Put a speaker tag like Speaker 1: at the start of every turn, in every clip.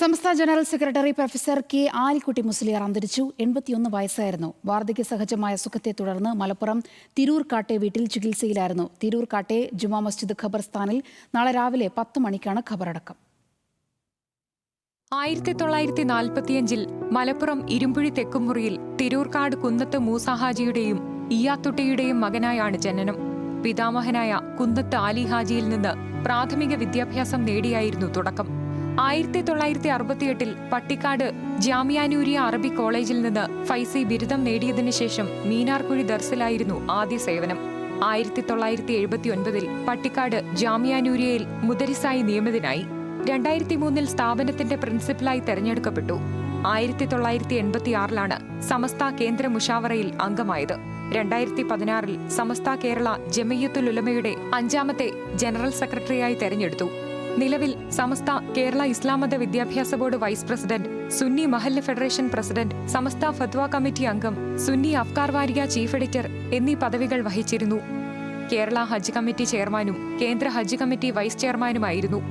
Speaker 1: സംസ്ഥാന general secretary professor K Alikutty Musliyar അന്തരിച്ചു. 81 വയസ്സായിരുന്നു. വാർദ്ധക്യ സഹജമായ സുഖത്തെ തുടർന്ന് മലപ്പുറം തിരൂർക്കാട്ടെ വീട്ടിൽ ചികിത്സയിലായിരുന്നു. തിരൂർക്കാട്ടെ ജുമാ മസ്ജിദ് ഖബർസ്ഥാനിൽ നാളെ രാവിലെ 10 മണിക്കാണ് ഖബറടക്കം.
Speaker 2: 1945 മലപ്പുറം ഇരുമ്പുഴി തെക്കുമുറിയിൽ തിരൂർക്കാട് കുന്നത്ത് മൂസാഹാജിയുടെയും ഇയാത്തുട്ടിയുടെയും മകനായാണ് ജനനം. പിതാമഹനായ കുന്നത്ത് ആലി ഹാജിയിൽ നിന്ന് പ്രാഥമിക വിദ്യാഭ്യാസം നേടിയായിരുന്നു തുടക്കം. 1968 പട്ടിക്കാട് ജാമിയാനൂരിയ അറബി കോളേജിൽ നിന്ന് ഫൈസി ബിരുദം നേടിയതിനു ശേഷം മീനാർകുഴി ദർസിലായിരുന്നു ആദ്യ സേവനം. 1979 പട്ടിക്കാട് ജാമിയാനൂരിയയിൽ മുദരിസായി നിയമിതനായി. 2003 സ്ഥാപനത്തിന്റെ പ്രിൻസിപ്പലായി തെരഞ്ഞെടുക്കപ്പെട്ടു. 1986 സമസ്ത കേന്ദ്ര മുഷാവറയിൽ അംഗമായത്. 2016 സമസ്ത കേരള ജമിയത്തുൽ ഉലമയുടെ 5ാമത്തെ ജനറൽ സെക്രട്ടറിയായി തെരഞ്ഞെടുത്തു. നിലവിൽ സമസ്ത കേരള ഇസ്ലാമത വിദ്യാഭ്യാസ ബോർഡ് വൈസ് പ്രസിഡന്റ്, സുന്നി മഹല്ല് ഫെഡറേഷൻ പ്രസിഡന്റ്, സമസ്ത ഫത്വ കമ്മിറ്റി അംഗം, സുന്നി അഫ്കാർ വാരിക ചീഫ് എഡിറ്റർ എന്നീ പദവികൾ വഹിച്ചിരുന്നു. കേരള ഹജ്ജ് കമ്മിറ്റി ചെയർമാനും കേന്ദ്ര ഹജ്ജ് കമ്മിറ്റി വൈസ് ചെയർമാനുമായിരുന്നു.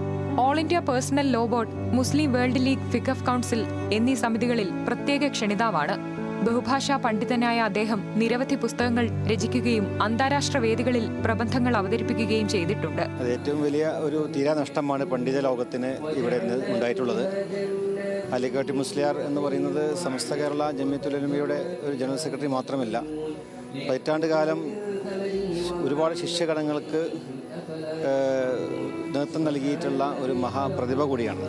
Speaker 2: All India personal law board, Muslim World League ഫിഖഫ് കൗൺസിൽ എന്നീ സമിതികളിൽ പ്രത്യേക ക്ഷണിതാവാണ്. ബഹുഭാഷാ പണ്ഡിതനായ അദ്ദേഹം നിരവധി പുസ്തകങ്ങൾ രചിക്കുകയും അന്താരാഷ്ട്ര വേദികളിൽ പ്രബന്ധങ്ങൾ അവതരിപ്പിക്കുകയും ചെയ്തിട്ടുണ്ട്.
Speaker 3: അത് ഏറ്റവും വലിയ ഒരു തീരാനഷ്ടമാണ് പണ്ഡിത ലോകത്തിന് ഇവിടെ ഉണ്ടായിട്ടുള്ളത്. ആലിക്കുട്ടി മുസ്ലിയാർ എന്ന് പറയുന്നത് സമസ്ത കേരള ജമിയത്തുൽ ഉലമയുടെ ഒരു ജനറൽ സെക്രട്ടറി മാത്രമല്ല, പതിറ്റാണ്ട് കാലം ഒരുപാട് ശിഷ്യഗണങ്ങൾക്ക് നേതൃത്വം നൽകിയിട്ടുള്ള ഒരു മഹാപ്രതിഭ കൂടിയാണ്.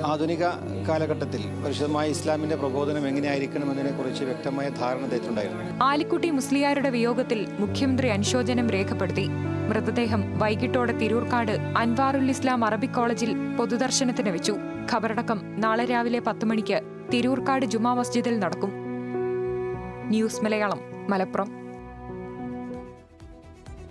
Speaker 3: ആധുനിക കാലഘട്ടത്തിൽ പരിശുദ്ധമായ ഇസ്ലാമിന്റെ പ്രബോധനം എങ്ങനെയായിരിക്കണമെന്നതിനെക്കുറിച്ച് വ്യക്തമായ ധാരണ തെറ്റുണ്ടായിരുന്നു.
Speaker 2: ആലിക്കുട്ടി മുസ്ലിയാരുടെ വിയോഗത്തിൽ മുഖ്യമന്ത്രി അനുശോചനം രേഖപ്പെടുത്തി. മൃതദേഹം വൈകിട്ടോടെ തിരൂർക്കാട് അൻവാറുൽ ഇസ്ലാം അറബിക് കോളേജിൽ പൊതുദർശനത്തിന് വെച്ചു. ഖബറടക്കം നാളെ രാവിലെ 10 മണിക്ക് തിരൂർക്കാട് ജുമാ മസ്ജിദിൽ നടക്കും. ന്യൂസ് മലയാളം, മലപ്പുറം.